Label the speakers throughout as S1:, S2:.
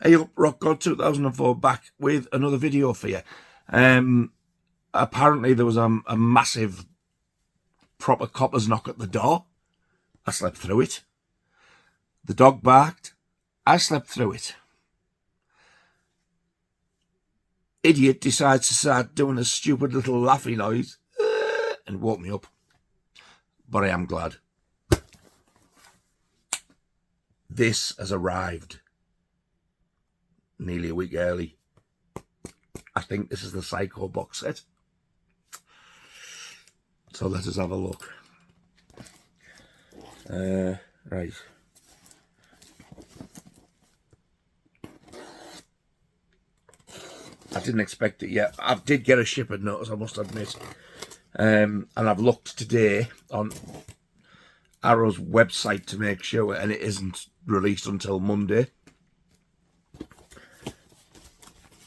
S1: Hey up, Rock God 2004 back with another video for you. Apparently there was a massive proper copper's knock at the door. I slept through it. The dog barked. I slept through it. Idiot decides to start doing a stupid little laughy noise and woke me up. But I am glad. This has arrived nearly a week early. I think this is the Psycho box set. So let us have a look. Right. I didn't expect it yet. I did get a shipping notice, I must admit. And I've looked today on Arrow's website to make sure, and it isn't released until Monday.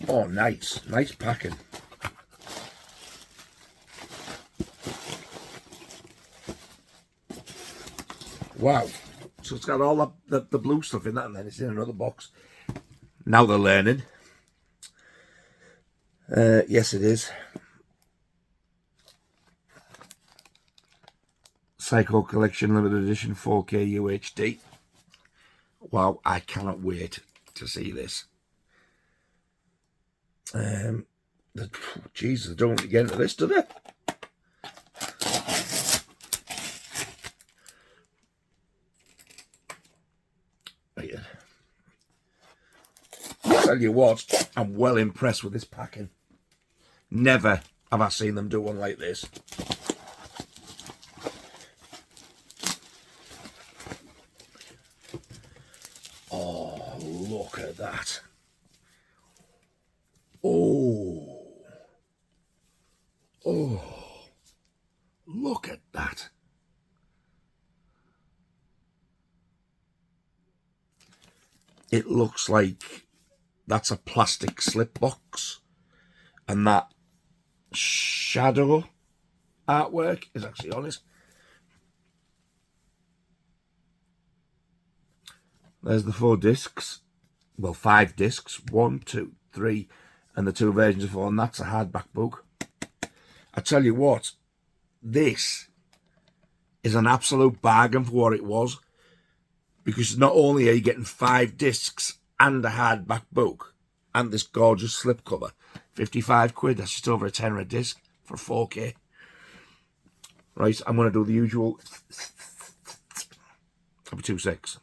S1: Oh, nice. Nice packing. Wow. So it's got all the blue stuff in that, and then it's in another box. Now they're learning. Yes, it is. Psycho Collection Limited Edition 4K UHD. Wow, I cannot wait to see this. Jesus, they don't want to get into this, do they? Right. I'll tell you what, I'm well impressed with this packing. Never have I seen them do one like this. Oh, look at that. Oh. Oh. Look at that. It looks like that's a plastic slip box, and that shadow artwork is actually on it. There's the 4 discs. Well, 5 discs. 1, 2, 3, and the 2 versions of 4, and that's a hardback book. I tell you what, this is an absolute bargain for what it was, because not only are you getting 5 discs and a hardback book and this gorgeous slipcover, 55 quid, that's just over a tenner a disc for 4K. Right, I'm going to do the usual. I'll be 2 secs.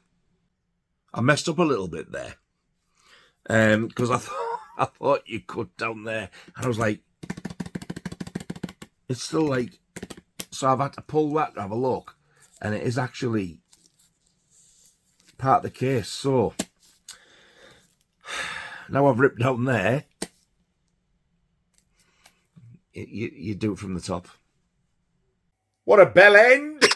S1: I messed up a little bit there, because I thought you could down there, and I was like, it's still like, so I've had to pull that to have a look, and it is actually part of the case. So now I've ripped down there, you do it from the top. What a bell end!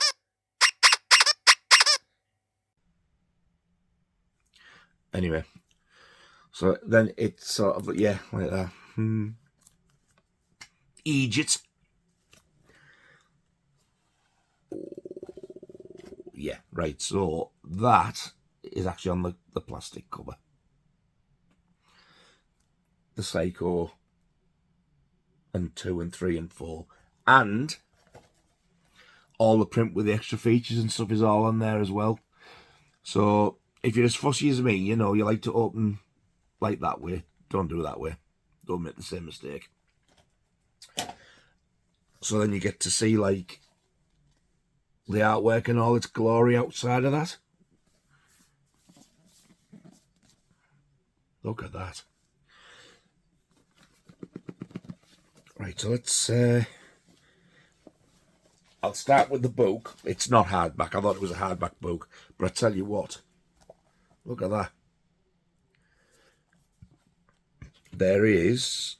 S1: Anyway, so then it's sort of, yeah, like that. Egypt. Yeah, right, so that is actually on the plastic cover. The Psycho and 2 and 3 and 4, and all the print with the extra features and stuff is all on there as well. So if you're as fussy as me, you know, you like to open like that way, don't do it that way. Don't make the same mistake. So then you get to see like the artwork and all its glory outside of that. Look at that. Right, so let's I'll start with the book. It's not hardback. I thought it was a hardback book, but I tell you what, look at that. There is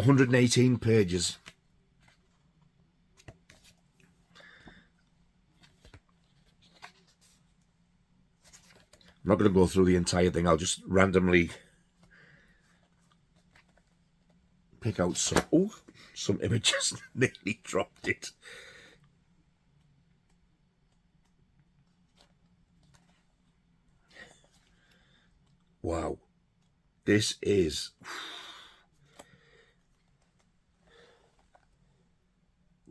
S1: 118 pages. I'm not going to go through the entire thing. I'll just randomly pick out some images. Nearly dropped it. Wow. This is...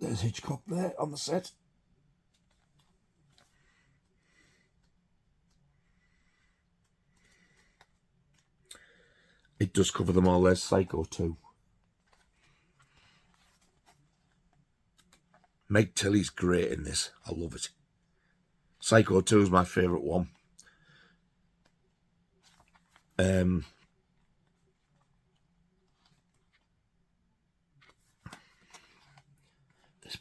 S1: There's Hitchcock there on the set. It does cover them all. There's Psycho 2. Meg Tilly's great in this. I love it. Psycho 2 is my favourite one. This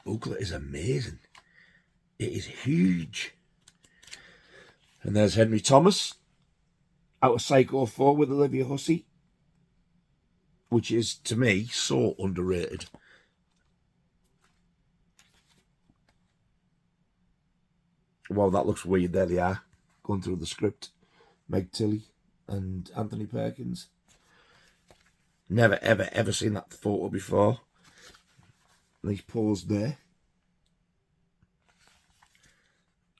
S1: booklet is amazing. It is huge. And there's Henry Thomas out of Psycho 4 with Olivia Hussey, which is, to me, so underrated. Wow, that looks weird. There they are, going through the script. Meg Tilly and Anthony Perkins. Never, ever, ever seen that photo before. And he's paused there.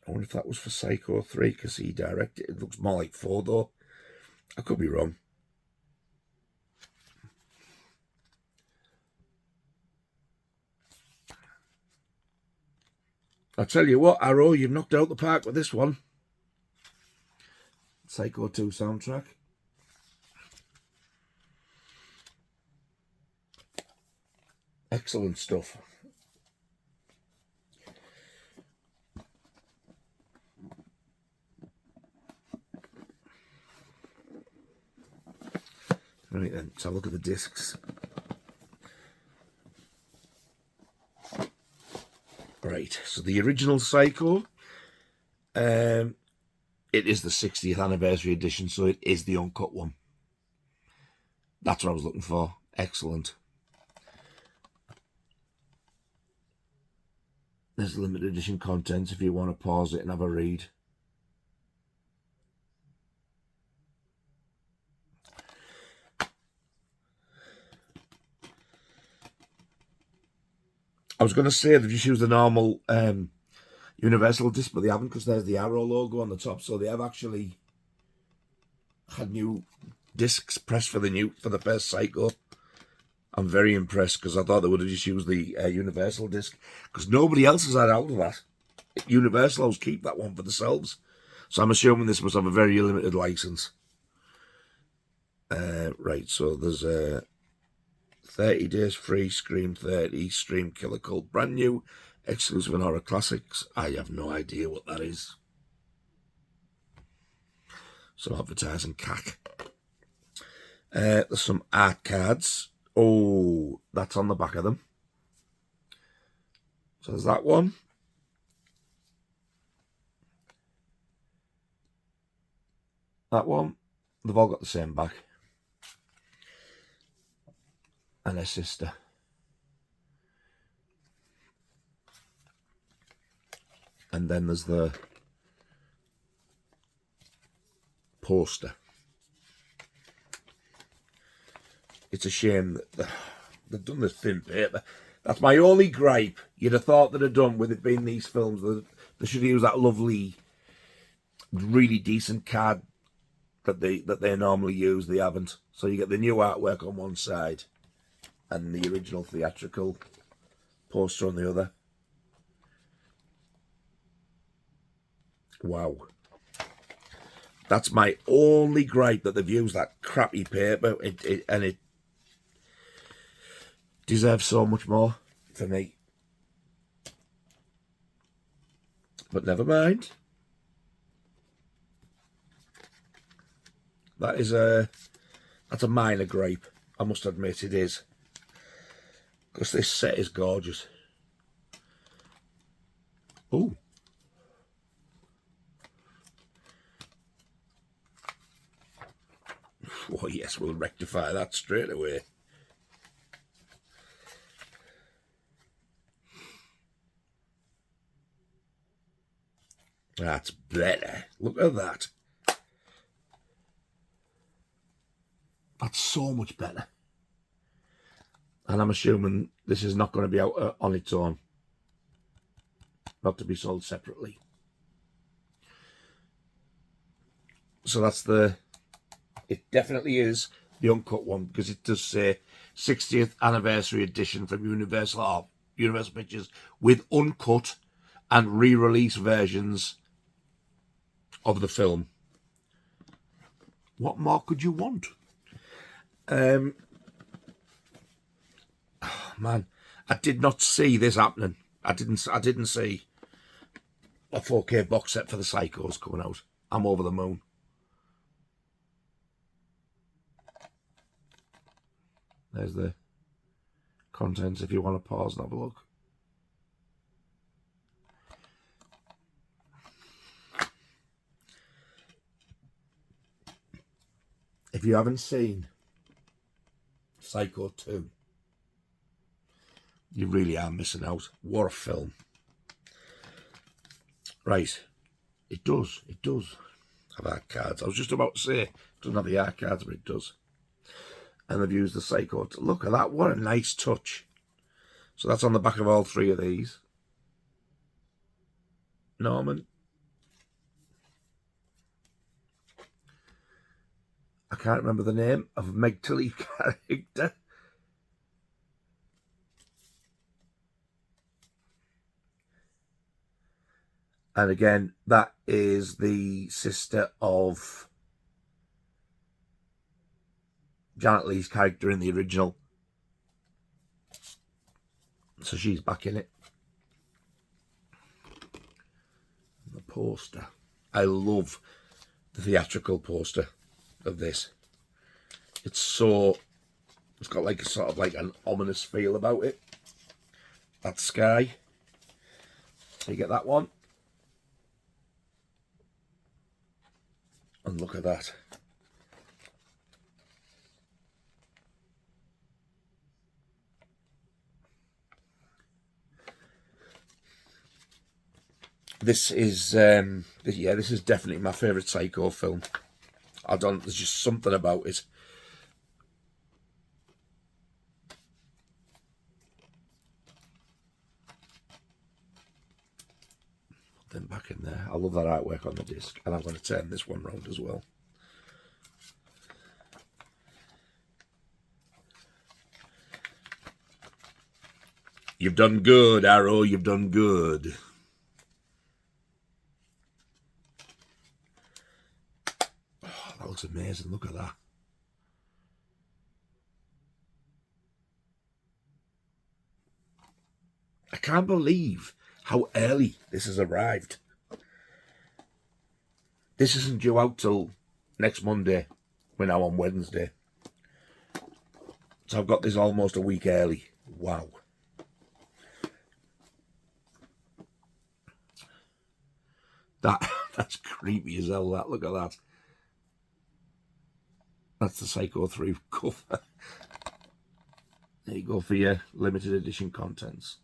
S1: I wonder if that was for Psycho 3, because he directed it. It looks more like 4, though. I could be wrong. I'll tell you what, Arrow, you've knocked out the park with this one. Psycho 2 soundtrack. Excellent stuff. Right then, let's have a look at the discs. Right, so the original Psycho, it is the 60th anniversary edition, so it is the uncut one. That's what I was looking for. Excellent. There's limited edition content if you want to pause it and have a read. I was going to say they've just used the normal Universal disc, but they haven't, because there's the Arrow logo on the top. So they have actually had new discs pressed for the first Psycho. I'm very impressed, because I thought they would have just used the Universal disc, because nobody else has had out of that. Universal always keep that one for themselves. So I'm assuming this must have a very limited license. Right, so there's 30 days free, Scream 30, Stream Killer Cult, brand new, exclusive and horror classics. I have no idea what that is. Some advertising cack. There's some art cards. Oh, that's on the back of them. So there's that one. That one. They've all got the same back. And her sister. And then there's the poster. It's a shame that they've done this thin paper. That's my only gripe. You'd have thought they'd have done with it being these films. They should have used that lovely, really decent card that they normally use. They haven't. So you get the new artwork on one side and the original theatrical poster on the other. Wow. That's my only gripe, that they've used that crappy paper. And it deserves so much more for me. But never mind. That's a minor gripe. I must admit it is. Because this set is gorgeous. Oh. Oh yes, we'll rectify that straight away. That's better. Look at that. That's so much better. And I'm assuming this is not going to be out on its own. Not to be sold separately. So that's it definitely is the uncut one, because it does say 60th anniversary edition from Universal Pictures with uncut and re-release versions of the film. What more could you want? Oh, man, I did not see this happening. I didn't see a 4K box set for the Psychos coming out. I'm over the moon. There's the contents if you want to pause and have a look. If you haven't seen Psycho 2, you really are missing out. What a film. Right. It does have art cards. I was just about to say it doesn't have the art cards, but it does. And they've used the Psycho. Look at that. What a nice touch. So that's on the back of all three of these. Norman. I can't remember the name of Meg Tilly character. And again, that is the sister of Janet Leigh's character in the original. So she's back in it. The poster. I love the theatrical poster of this. It's got like a sort of like an ominous feel about it. That sky. So you get that one. And look at that. This is this is definitely my favourite Psycho film. There's just something about it. Put them back in there. I love that artwork on the disc, and I'm going to turn this one round as well. You've done good, Arrow. You've done good. Oh, that looks amazing. Look at that. I can't believe how early this has arrived. This isn't due out till next Monday. We're now on Wednesday. So I've got this almost a week early. Wow. That's creepy as hell, that. Look at that. That's the Psycho 3 cover. There you go for your limited edition contents.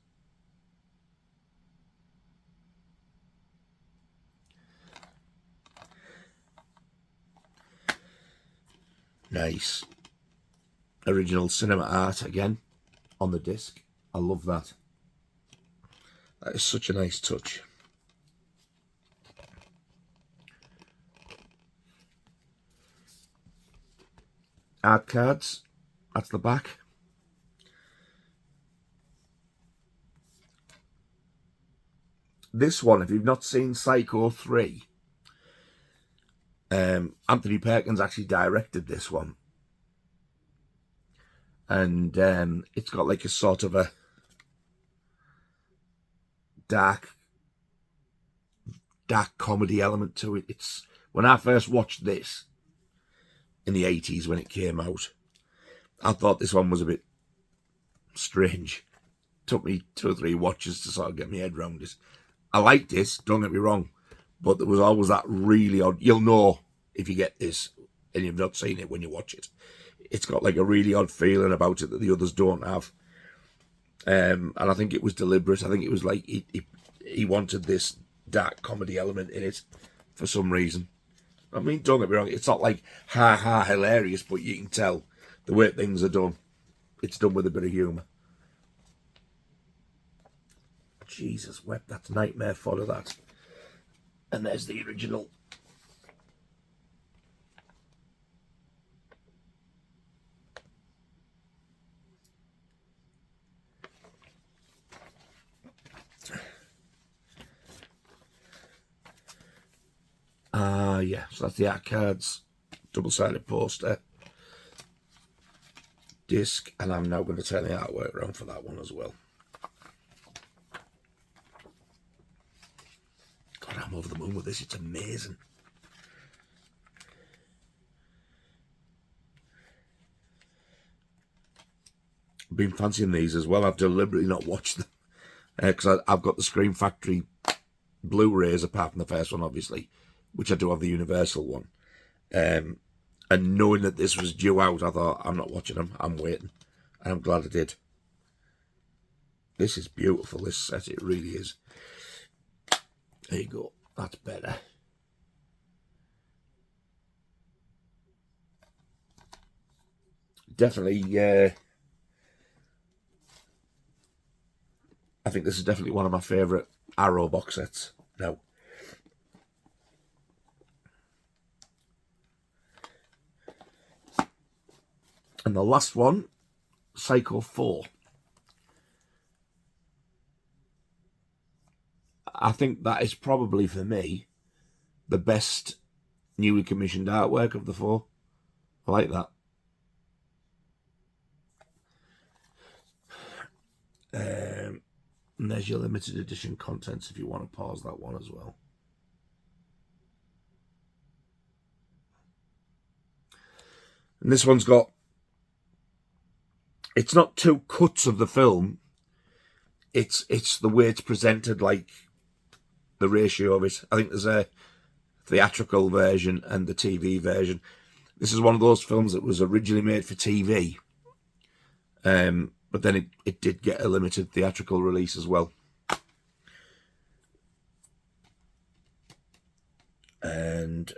S1: Nice. Original cinema art again on the disc. I love that. That is such a nice touch. Art cards. That's the back. This one, if you've not seen Psycho 3, Anthony Perkins actually directed this one. And it's got like a sort of a dark comedy element to it. When I first watched this in the 80s when it came out, I thought this one was a bit strange. Took me 2 or 3 watches to sort of get my head around it. I liked this, don't get me wrong, but there was always that really odd. You'll know if you get this and you've not seen it when you watch it. It's got like a really odd feeling about it that the others don't have. And I think it was deliberate. I think it was like he wanted this dark comedy element in it for some reason. I mean, don't get me wrong, it's not like ha hilarious, but you can tell the way things are done. It's done with a bit of humour. Jesus wept, that's nightmare fodder, that. And there's the original. Yeah, so that's the Arcades double-sided poster disc, and I'm now going to turn the artwork around for that one as well. God, I'm over the moon with this, it's amazing. I've been fancying these as well. I've deliberately not watched them because I've got the Scream Factory Blu-rays, apart from the first one, obviously, which I do have the Universal one. And knowing that this was due out, I thought, I'm not watching them, I'm waiting. And I'm glad I did. This is beautiful, this set, it really is. There you go, that's better. Definitely, I think this is definitely one of my favourite Arrow box sets now. And the last one, Psycho 4. I think that is probably, for me, the best newly commissioned artwork of the 4. I like that. And there's your limited edition contents if you want to pause that one as well. And this one's got, it's not two cuts of the film, it's the way it's presented, like the ratio of it. I think there's a theatrical version and the TV version. This is one of those films that was originally made for TV, but then it did get a limited theatrical release as well. And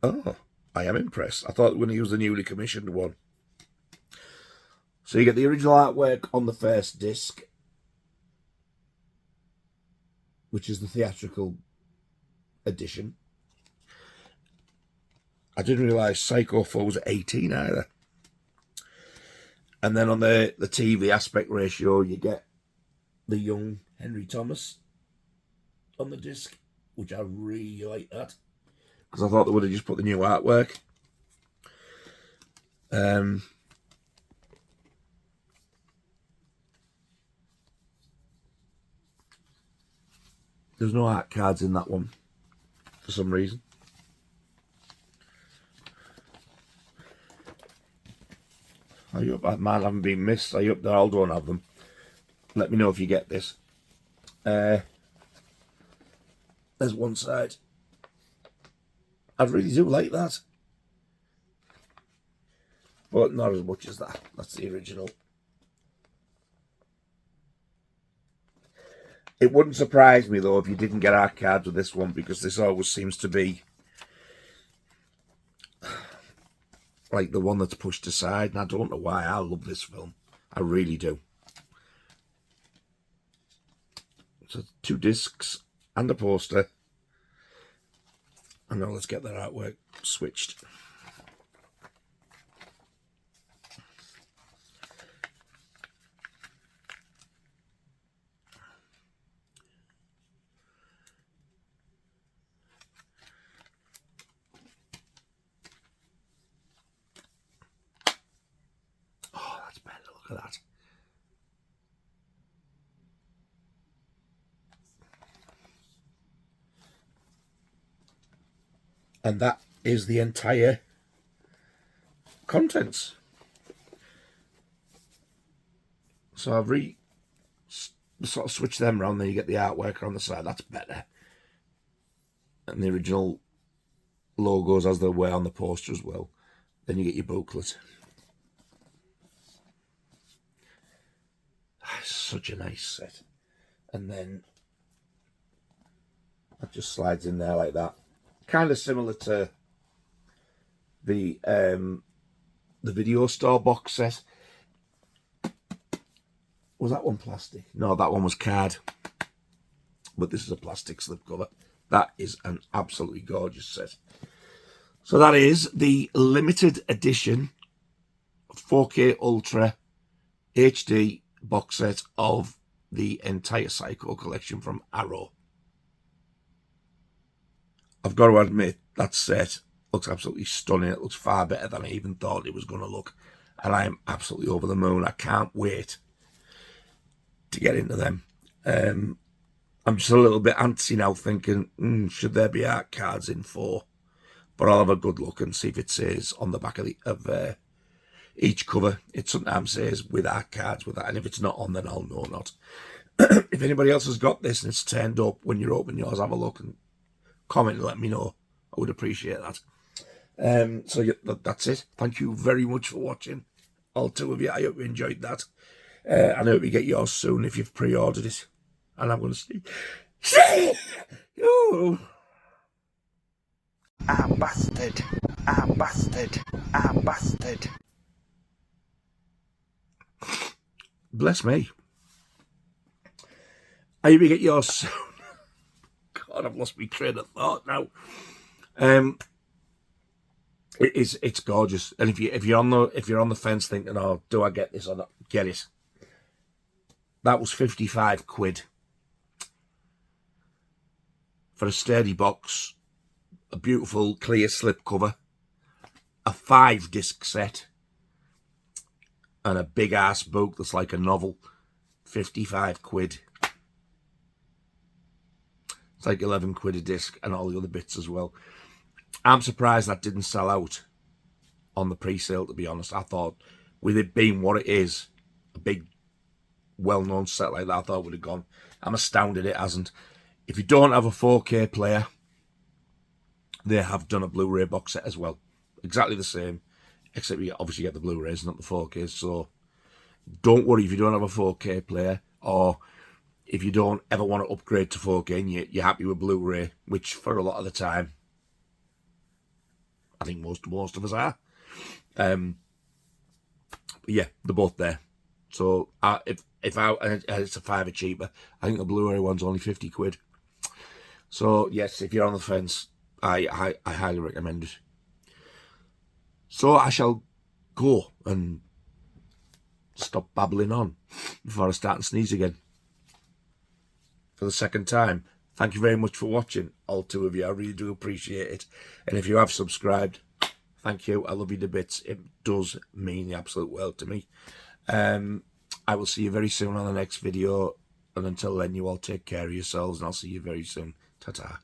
S1: oh, I am impressed. I thought when he was the newly commissioned one. So you get the original artwork on the first disc, which is the theatrical edition. I didn't realise Psycho 4 was 18 either. And then on the TV aspect ratio, you get the young Henry Thomas on the disc, which I really like that, because I thought they would have just put the new artwork. There's no art cards in that one for some reason. I hope that man haven't been missed. I hope they all don't have them. Let me know if you get this. There's one side. I really do like that, but not as much as that. That's the original. It wouldn't surprise me though if you didn't get art cards with this one, because this always seems to be like the one that's pushed aside, and I don't know why. I love this film, I really do. So 2 discs and a poster, and now let's get that artwork switched. Oh, that's better, look at that. And that is the entire contents. So I've sort of switched them around, then you get the artwork on the side. That's better. And the original logos as they were on the poster as well. Then you get your booklet. Such a nice set. And then That just slides in there like that. Kind of similar to the video store box set. Was that one plastic? No, that one was card. But this is a plastic slipcover. That is an absolutely gorgeous set. So that is the limited edition 4K Ultra HD box set of the entire Psycho collection from Arrow. I've got to admit, that set looks absolutely stunning. It looks far better than I even thought it was going to look. And I am absolutely over the moon. I can't wait to get into them. I'm just a little bit antsy now, thinking, should there be art cards in 4? But I'll have a good look and see if it says on the back of each cover. It sometimes says with art cards with that, and if it's not on, then I'll know not. If anybody else has got this and it's turned up when you're opening yours, have a look and comment and let me know. I would appreciate that. So yeah, that's it. Thank you very much for watching, all 2 of you. I hope you enjoyed that. I hope you get yours soon if you've pre-ordered it. And I'm going to see you. Bastard. Bastard. Bastard. Bless me. I hope you get yours soon. God, I've lost my train of thought now. It's gorgeous, and if you're on the fence thinking, oh, do I get this or not? Get it. That was 55 quid for a sturdy box, a beautiful clear slip cover, a 5-disc set, and a big ass book that's like a novel. 55 quid. It's like 11 quid a disc and all the other bits as well. I'm surprised that didn't sell out on the pre-sale, to be honest. I thought, with it being what it is, a big, well-known set like that, I thought it would have gone. I'm astounded it hasn't. If you don't have a 4K player, they have done a Blu-ray box set as well. Exactly the same, except you obviously get the Blu-rays, not the 4Ks. So don't worry if you don't have a 4K player, or if you don't ever want to upgrade to 4K and you're happy with Blu-ray, which for a lot of the time, I think most of us are. But yeah, they're both there. So if it's a £5 cheaper, I think the Blu-ray one's only 50 quid. So yes, if you're on the fence, I highly recommend it. So I shall go and stop babbling on before I start and sneeze again. For the second time, thank you very much for watching, all 2 of you. I really do appreciate it. And if you have subscribed, thank you. I love you to bits. It does mean the absolute world to me. I will see you very soon on the next video. And until then, you all take care of yourselves, and I'll see you very soon. Ta-ta.